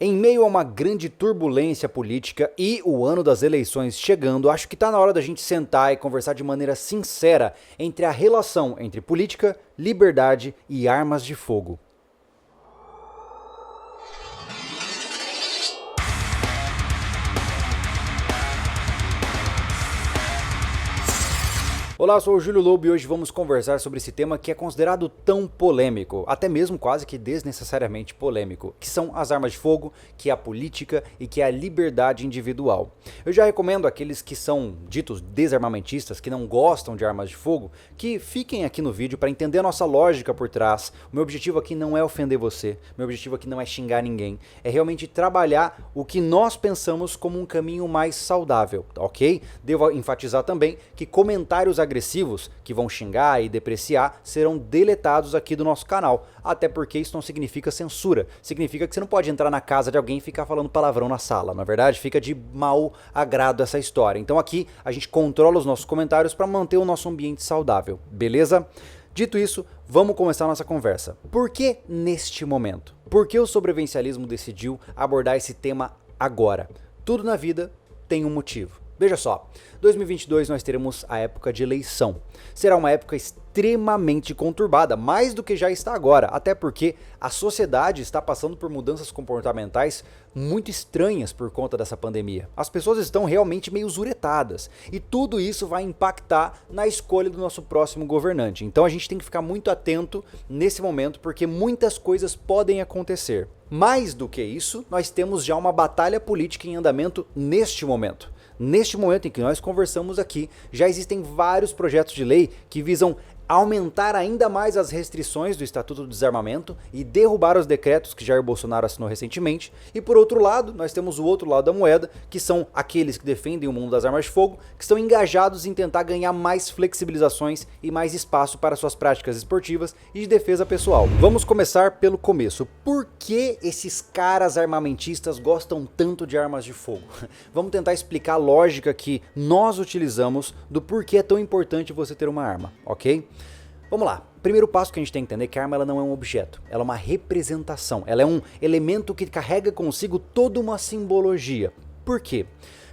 Em meio a uma grande turbulência política e o ano das eleições chegando, acho que está na hora da gente sentar e conversar de maneira sincera entre a relação entre política, liberdade e armas de fogo. Olá, eu sou o Júlio Lobo e hoje vamos conversar sobre esse tema que é considerado tão polêmico, até mesmo quase que desnecessariamente polêmico, que são as armas de fogo, que é a política e que é a liberdade individual. Eu já recomendo àqueles que são ditos desarmamentistas, que não gostam de armas de fogo, que fiquem aqui no vídeo para entender a nossa lógica por trás. O meu objetivo aqui não é ofender você, meu objetivo aqui não é xingar ninguém, é realmente trabalhar o que nós pensamos como um caminho mais saudável, ok? Devo enfatizar também que comentários agressivos que vão xingar e depreciar serão deletados aqui do nosso canal, até porque isso não significa censura, significa que você não pode entrar na casa de alguém e ficar falando palavrão na sala, na verdade fica de mau agrado essa história. Então aqui a gente controla os nossos comentários para manter o nosso ambiente saudável, beleza? Dito isso, vamos começar a nossa conversa. Por que neste momento? Por que o sobrevivencialismo decidiu abordar esse tema agora? Tudo na vida tem um motivo. Veja só, 2022 nós teremos a época de eleição. Será uma época extremamente conturbada, mais do que já está agora, até porque a sociedade está passando por mudanças comportamentais muito estranhas por conta dessa pandemia. As pessoas estão realmente meio zuretadas e tudo isso vai impactar na escolha do nosso próximo governante. Então a gente tem que ficar muito atento nesse momento porque muitas coisas podem acontecer. Mais do que isso, nós temos já uma batalha política em andamento neste momento. Neste momento em que nós conversamos aqui, já existem vários projetos de lei que visam aumentar ainda mais as restrições do Estatuto do Desarmamento e derrubar os decretos que Jair Bolsonaro assinou recentemente. E por outro lado, nós temos o outro lado da moeda, que são aqueles que defendem o mundo das armas de fogo, que estão engajados em tentar ganhar mais flexibilizações e mais espaço para suas práticas esportivas e de defesa pessoal. Vamos começar pelo começo. Por que esses caras armamentistas gostam tanto de armas de fogo? Vamos tentar explicar a lógica que nós utilizamos do porquê é tão importante você ter uma arma, ok? Vamos lá, primeiro passo que a gente tem que entender é que a arma ela não é um objeto, ela é uma representação, ela é um elemento que carrega consigo toda uma simbologia. Por quê?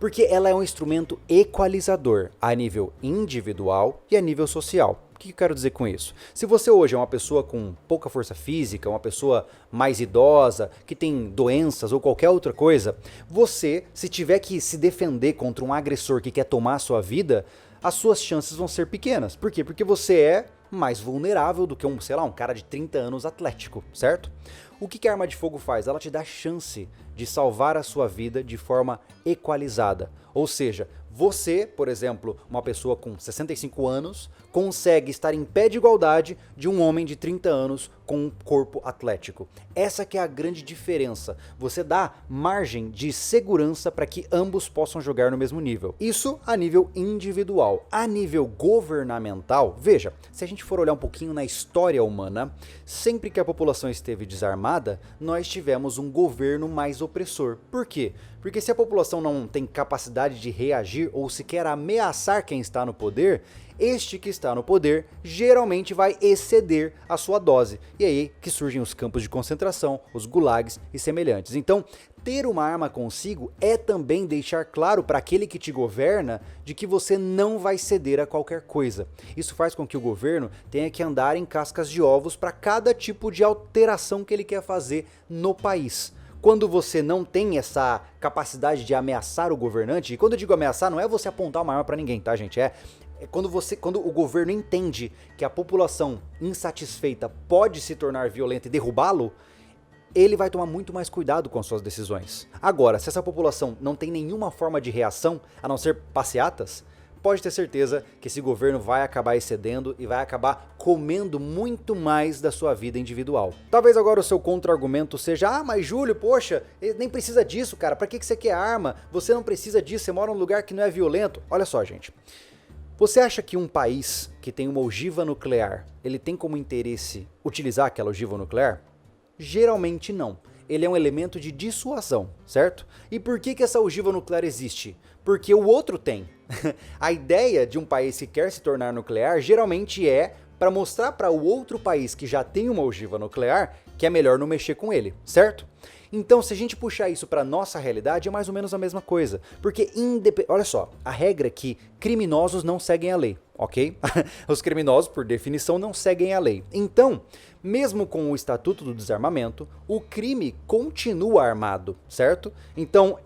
Porque ela é um instrumento equalizador a nível individual e a nível social. O que eu quero dizer com isso? Se você hoje é uma pessoa com pouca força física, uma pessoa mais idosa, que tem doenças ou qualquer outra coisa, você, se tiver que se defender contra um agressor que quer tomar a sua vida, as suas chances vão ser pequenas. Por quê? Porque você é mais vulnerável do que um cara de 30 anos atlético, certo? O que a arma de fogo faz? Ela te dá chance de salvar a sua vida de forma equalizada. Ou seja, você, por exemplo, uma pessoa com 65 anos, consegue estar em pé de igualdade de um homem de 30 anos com um corpo atlético. Essa que é a grande diferença. Você dá margem de segurança para que ambos possam jogar no mesmo nível. Isso a nível individual. A nível governamental, veja, se a gente for olhar um pouquinho na história humana, sempre que a população esteve desarmada, nós tivemos um governo mais opressor. Por quê? Porque se a população não tem capacidade de reagir ou sequer ameaçar quem está no poder, este que está no poder geralmente vai exceder a sua dose. E aí que surgem os campos de concentração, os gulags e semelhantes. Então, ter uma arma consigo é também deixar claro para aquele que te governa de que você não vai ceder a qualquer coisa. Isso faz com que o governo tenha que andar em cascas de ovos para cada tipo de alteração que ele quer fazer no país. Quando você não tem essa capacidade de ameaçar o governante, e quando eu digo ameaçar, não é você apontar uma arma para ninguém, tá, gente? É quando o governo entende que a população insatisfeita pode se tornar violenta e derrubá-lo, ele vai tomar muito mais cuidado com suas decisões. Agora, se essa população não tem nenhuma forma de reação, a não ser passeatas, pode ter certeza que esse governo vai acabar excedendo e vai acabar comendo muito mais da sua vida individual. Talvez agora o seu contra-argumento seja: mas Júlio, poxa, nem precisa disso, cara, pra que você quer arma? Você não precisa disso, você mora num lugar que não é violento. Olha só, gente. Você acha que um país que tem uma ogiva nuclear, ele tem como interesse utilizar aquela ogiva nuclear? Geralmente não. Ele é um elemento de dissuasão, certo? E por que essa ogiva nuclear existe? Porque o outro tem. A ideia de um país que quer se tornar nuclear geralmente é para mostrar para o outro país que já tem uma ogiva nuclear que é melhor não mexer com ele, certo? Então, se a gente puxar isso para nossa realidade, é mais ou menos a mesma coisa. Porque, olha só, a regra é que criminosos não seguem a lei, ok? Os criminosos, por definição, não seguem a lei. Então, mesmo com o Estatuto do Desarmamento, o crime continua armado, certo? Então,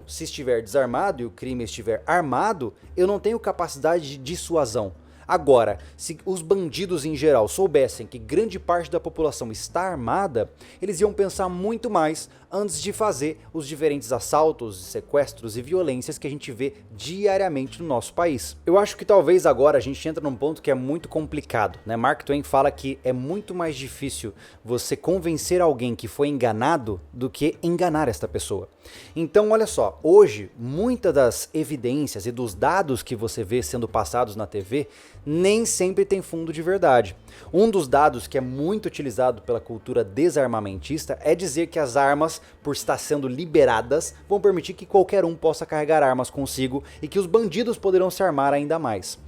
se estiver desarmado e o crime estiver armado, eu não tenho capacidade de dissuasão. Agora, se os bandidos em geral soubessem que grande parte da população está armada, eles iam pensar muito mais antes de fazer os diferentes assaltos, sequestros e violências que a gente vê diariamente no nosso país. Eu acho que talvez agora a gente entra num ponto que é muito complicado, né? Mark Twain fala que é muito mais difícil você convencer alguém que foi enganado do que enganar esta pessoa. Então, olha só, hoje muitas das evidências e dos dados que você vê sendo passados na TV nem sempre tem fundo de verdade. Um dos dados que é muito utilizado pela cultura desarmamentista é dizer que as armas, por estar sendo liberadas, vão permitir que qualquer um possa carregar armas consigo e que os bandidos poderão se armar ainda mais.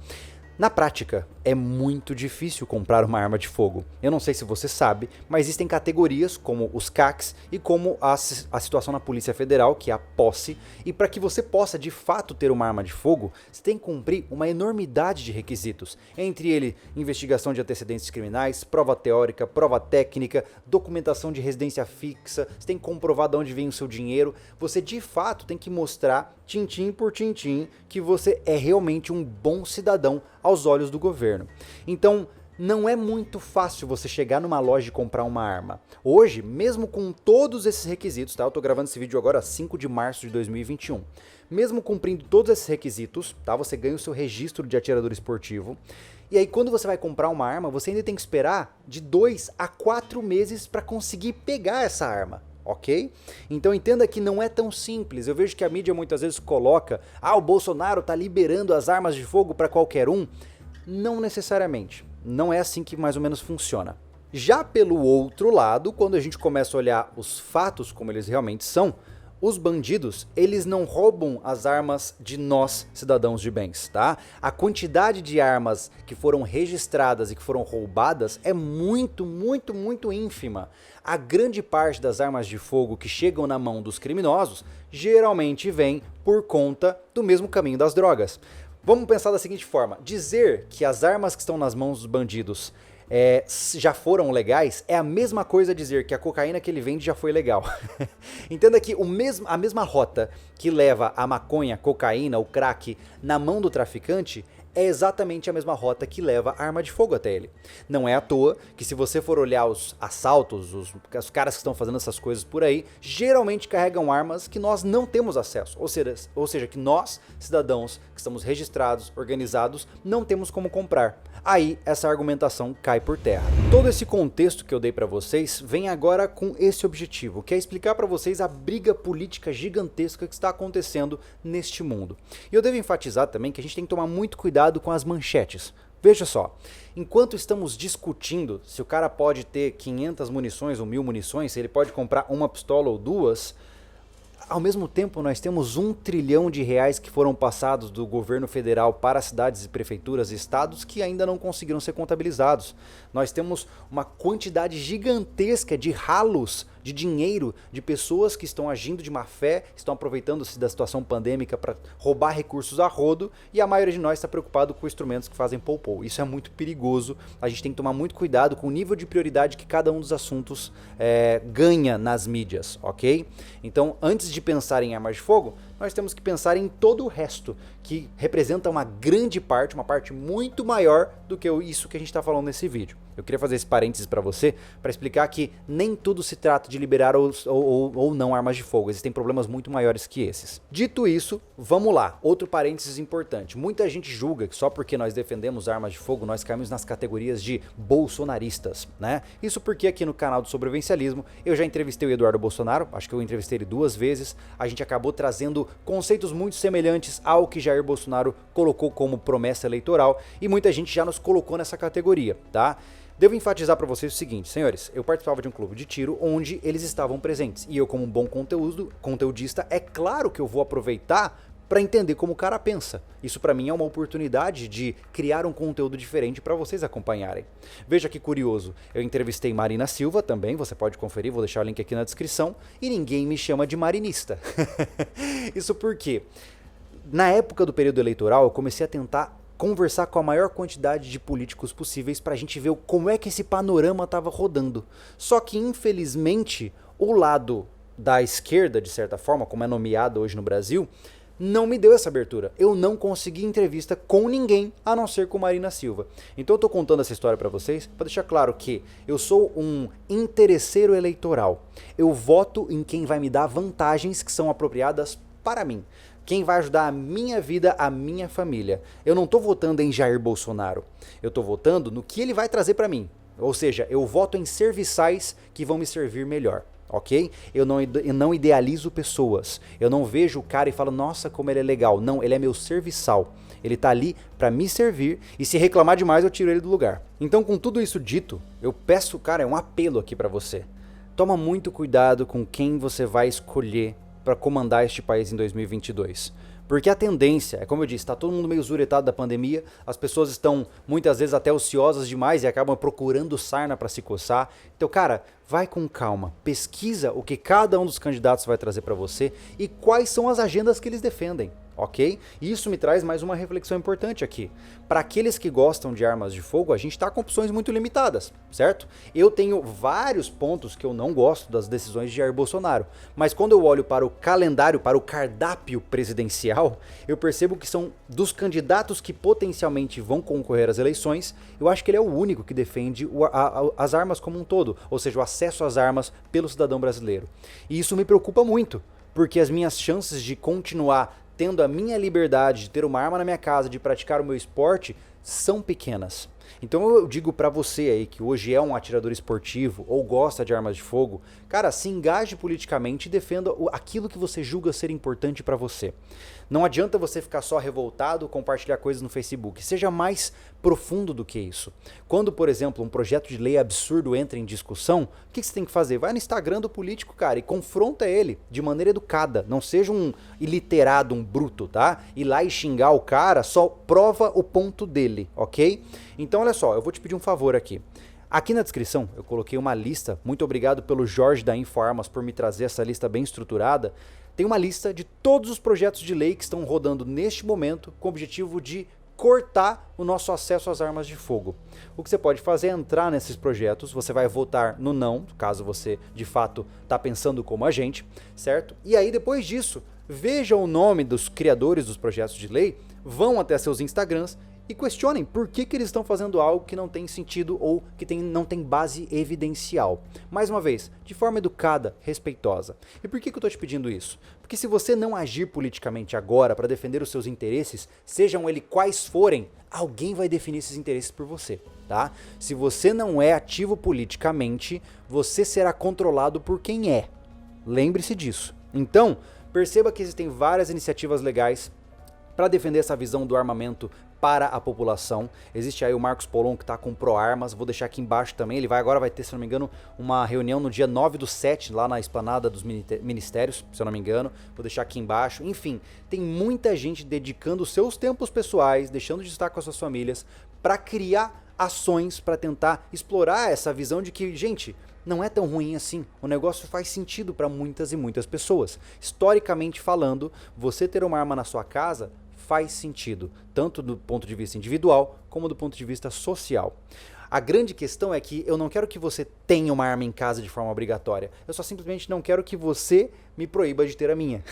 Na prática, é muito difícil comprar uma arma de fogo. Eu não sei se você sabe, mas existem categorias como os CACs e como a situação na Polícia Federal, que é a posse, e para que você possa de fato ter uma arma de fogo, você tem que cumprir uma enormidade de requisitos, entre eles investigação de antecedentes criminais, prova teórica, prova técnica, documentação de residência fixa, você tem que comprovar de onde vem o seu dinheiro, você de fato tem que mostrar, tintim por tintim, que você é realmente um bom cidadão aos olhos do governo. Então, não é muito fácil você chegar numa loja e comprar uma arma. Hoje, mesmo com todos esses requisitos, tá? Eu tô gravando esse vídeo agora 5 de março de 2021. Mesmo cumprindo todos esses requisitos, tá? Você ganha o seu registro de atirador esportivo. E aí, quando você vai comprar uma arma, você ainda tem que esperar de 2 a 4 meses para conseguir pegar essa arma. Ok? Então entenda que não é tão simples. Eu vejo que a mídia muitas vezes coloca: o Bolsonaro tá liberando as armas de fogo para qualquer um. Não necessariamente. Não é assim que mais ou menos funciona. Já pelo outro lado, quando a gente começa a olhar os fatos como eles realmente são, os bandidos, eles não roubam as armas de nós, cidadãos de bens, tá? A quantidade de armas que foram registradas e que foram roubadas é muito, muito, muito ínfima. A grande parte das armas de fogo que chegam na mão dos criminosos geralmente vem por conta do mesmo caminho das drogas. Vamos pensar da seguinte forma: dizer que as armas que estão nas mãos dos bandidos já foram legais, é a mesma coisa dizer que a cocaína que ele vende já foi legal. Entenda que a mesma rota que leva a maconha, cocaína, o crack na mão do traficante é exatamente a mesma rota que leva a arma de fogo até ele. Não é à toa que, se você for olhar os assaltos, os caras que estão fazendo essas coisas por aí, geralmente carregam armas que nós não temos acesso. Ou seja, que nós, cidadãos que estamos registrados, organizados, não temos como comprar. Aí essa argumentação cai por terra. Todo esse contexto que eu dei para vocês vem agora com esse objetivo, que é explicar para vocês a briga política gigantesca que está acontecendo neste mundo. E eu devo enfatizar também que a gente tem que tomar muito cuidado com as manchetes. Veja só, enquanto estamos discutindo se o cara pode ter 500 munições ou 1000 munições, se ele pode comprar uma pistola ou duas, ao mesmo tempo nós temos R$1 trilhão que foram passados do governo federal para cidades, prefeituras e estados que ainda não conseguiram ser contabilizados. Nós temos uma quantidade gigantesca de ralos de dinheiro de pessoas que estão agindo de má fé, estão aproveitando-se da situação pandêmica para roubar recursos a rodo, e a maioria de nós está preocupado com instrumentos que fazem pou-pou. Isso é muito perigoso, a gente tem que tomar muito cuidado com o nível de prioridade que cada um dos assuntos ganha nas mídias, ok? Então, antes de pensar em armas de fogo, nós temos que pensar em todo o resto, que representa uma grande parte, uma parte muito maior do que isso que a gente está falando nesse vídeo. Eu queria fazer esse parênteses para você, para explicar que nem tudo se trata de liberar ou não armas de fogo. Existem problemas muito maiores que esses. Dito isso, vamos lá. Outro parênteses importante. Muita gente julga que só porque nós defendemos armas de fogo, nós caímos nas categorias de bolsonaristas, né? Isso porque aqui no canal do Sobrevivencialismo eu já entrevistei o Eduardo Bolsonaro, acho que eu entrevistei ele 2 vezes. A gente acabou trazendo conceitos muito semelhantes ao que Jair Bolsonaro colocou como promessa eleitoral, e muita gente já nos colocou nessa categoria, tá? Devo enfatizar para vocês o seguinte, senhores, eu participava de um clube de tiro onde eles estavam presentes, e eu, como um bom conteudista, é claro que eu vou aproveitar para entender como o cara pensa. Isso para mim é uma oportunidade de criar um conteúdo diferente para vocês acompanharem. Veja que curioso, eu entrevistei Marina Silva também, você pode conferir, vou deixar o link aqui na descrição, e ninguém me chama de marinista. Isso porque, na época do período eleitoral, eu comecei a tentar conversar com a maior quantidade de políticos possíveis para a gente ver como é que esse panorama estava rodando. Só que, infelizmente, o lado da esquerda, de certa forma, como é nomeado hoje no Brasil, não me deu essa abertura. Eu não consegui entrevista com ninguém, a não ser com Marina Silva. Então eu estou contando essa história para vocês, para deixar claro que eu sou um interesseiro eleitoral. Eu voto em quem vai me dar vantagens que são apropriadas para mim. Quem vai ajudar a minha vida, a minha família. Eu não estou votando em Jair Bolsonaro. Eu estou votando no que ele vai trazer para mim. Ou seja, eu voto em serviçais que vão me servir melhor. Ok? Eu não idealizo pessoas. Eu não vejo o cara e falo, nossa, como ele é legal. Não, ele é meu serviçal. Ele tá ali para me servir e se reclamar demais eu tiro ele do lugar. Então, com tudo isso dito, eu peço, cara, é um apelo aqui para você. Toma muito cuidado com quem você vai escolher para comandar este país em 2022. Porque a tendência, é como eu disse, está todo mundo meio zuretado da pandemia, as pessoas estão muitas vezes até ociosas demais e acabam procurando sarna para se coçar. Então, cara, vai com calma, pesquisa o que cada um dos candidatos vai trazer para você e quais são as agendas que eles defendem, ok? E isso me traz mais uma reflexão importante aqui. Para aqueles que gostam de armas de fogo, a gente está com opções muito limitadas, certo? Eu tenho vários pontos que eu não gosto das decisões de Jair Bolsonaro, mas quando eu olho para o calendário, para o cardápio presidencial, eu percebo que são dos candidatos que potencialmente vão concorrer às eleições, eu acho que ele é o único que defende as armas como um todo, ou seja, o acesso às armas pelo cidadão brasileiro. E isso me preocupa muito, porque as minhas chances de continuar tendo a minha liberdade de ter uma arma na minha casa, de praticar o meu esporte, são pequenas. Então eu digo pra você aí que hoje é um atirador esportivo ou gosta de armas de fogo, cara, se engaje politicamente e defenda aquilo que você julga ser importante pra você. Não adianta você ficar só revoltado, compartilhar coisas no Facebook. Seja mais profundo do que isso. Quando, por exemplo, um projeto de lei absurdo entra em discussão, o que você tem que fazer? Vai no Instagram do político, cara, e confronta ele de maneira educada. Não seja um iliterado, um bruto, tá? Ir lá e xingar o cara, só prova o ponto dele, ok? Então, olha só, eu vou te pedir um favor aqui. Aqui na descrição eu coloquei uma lista, muito obrigado pelo Jorge da InfoArmas por me trazer essa lista bem estruturada. Tem uma lista de todos os projetos de lei que estão rodando neste momento com o objetivo de cortar o nosso acesso às armas de fogo. O que você pode fazer é entrar nesses projetos, você vai votar no não, caso você de fato está pensando como a gente, certo? E aí depois disso, veja o nome dos criadores dos projetos de lei, vão até seus Instagrams e questionem por que eles estão fazendo algo que não tem sentido ou que não tem base evidencial. Mais uma vez, de forma educada, respeitosa. E por que eu estou te pedindo isso? Porque se você não agir politicamente agora para defender os seus interesses, sejam eles quais forem, alguém vai definir esses interesses por você, tá? Se você não é ativo politicamente, você será controlado por quem é. Lembre-se disso. Então, perceba que existem várias iniciativas legais para defender essa visão do armamento para a população. Existe aí o Marcos Polon que está com ProArmas, vou deixar aqui embaixo também, ele agora vai ter, se não me engano, uma reunião no dia 9/7, lá na esplanada dos ministérios, se eu não me engano, vou deixar aqui embaixo. Enfim, tem muita gente dedicando seus tempos pessoais, deixando de estar com as suas famílias, para criar ações, para tentar explorar essa visão de que, gente, não é tão ruim assim, o negócio faz sentido para muitas e muitas pessoas. Historicamente falando, você ter uma arma na sua casa faz sentido, tanto do ponto de vista individual, como do ponto de vista social. A grande questão é que eu não quero que você tenha uma arma em casa de forma obrigatória. Eu só simplesmente não quero que você me proíba de ter a minha.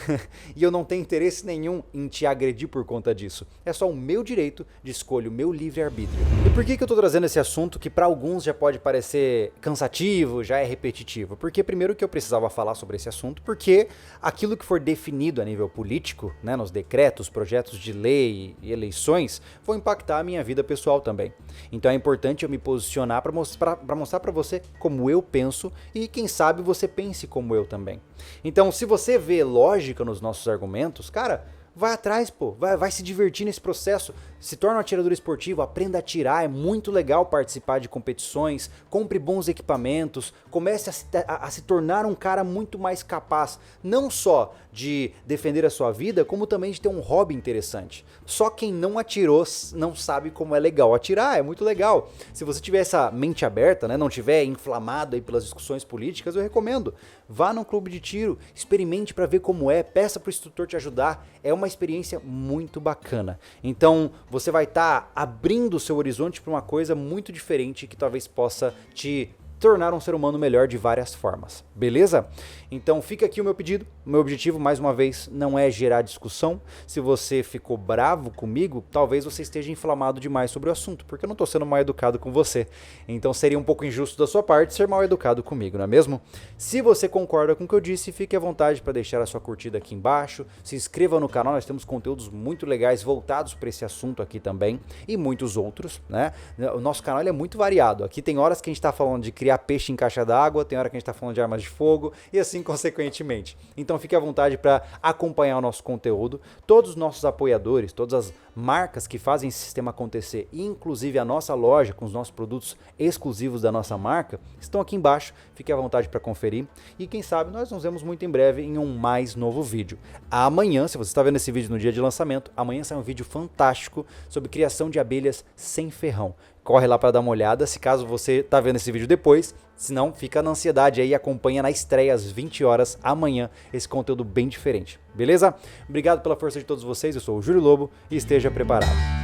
E eu não tenho interesse nenhum em te agredir por conta disso. É só o meu direito de escolha, o meu livre-arbítrio. E por que eu estou trazendo esse assunto que para alguns já pode parecer cansativo, já é repetitivo? Porque primeiro que eu precisava falar sobre esse assunto, porque aquilo que for definido a nível político, né, nos decretos, projetos de lei e eleições, vão impactar a minha vida pessoal também. Então é importante eu me posicionar para mostrar para você como eu penso e quem sabe você pense como eu também. Então, se você vê lógica nos nossos argumentos, cara, vai atrás, pô, vai se divertir nesse processo, se torna um atirador esportivo, aprenda a atirar, é muito legal participar de competições, compre bons equipamentos, comece a se tornar um cara muito mais capaz, não só de defender a sua vida, como também de ter um hobby interessante. Só quem não atirou não sabe como é legal atirar, é muito legal. Se você tiver essa mente aberta, né, não tiver inflamado aí pelas discussões políticas, eu recomendo. Vá num clube de tiro, experimente para ver como é, peça para o instrutor te ajudar, é uma experiência muito bacana. Então você vai estar abrindo o seu horizonte para uma coisa muito diferente que talvez possa te tornar um ser humano melhor de várias formas, beleza? Então fica aqui o meu pedido, o meu objetivo mais uma vez não é gerar discussão. Se você ficou bravo comigo, talvez você esteja inflamado demais sobre o assunto, porque eu não estou sendo mal educado com você. Então seria um pouco injusto da sua parte ser mal educado comigo, não é mesmo? Se você concorda com o que eu disse, fique à vontade para deixar a sua curtida aqui embaixo, se inscreva no canal, nós temos conteúdos muito legais voltados para esse assunto aqui também, e muitos outros, né? O nosso canal ele é muito variado, aqui tem horas que a gente está falando de criar peixe em caixa d'água, tem hora que a gente está falando de armas de fogo e assim consequentemente. Então fique à vontade para acompanhar o nosso conteúdo. Todos os nossos apoiadores, todas as marcas que fazem esse sistema acontecer, inclusive a nossa loja com os nossos produtos exclusivos da nossa marca, estão aqui embaixo. Fique à vontade para conferir e quem sabe nós nos vemos muito em breve em um mais novo vídeo. Amanhã, se você está vendo esse vídeo no dia de lançamento, amanhã sai um vídeo fantástico sobre criação de abelhas sem ferrão. Corre lá para dar uma olhada, se caso você está vendo esse vídeo depois, se não, fica na ansiedade aí e acompanha na estreia às 20 horas amanhã esse conteúdo bem diferente, beleza? Obrigado pela força de todos vocês, eu sou o Júlio Lobo e esteja preparado.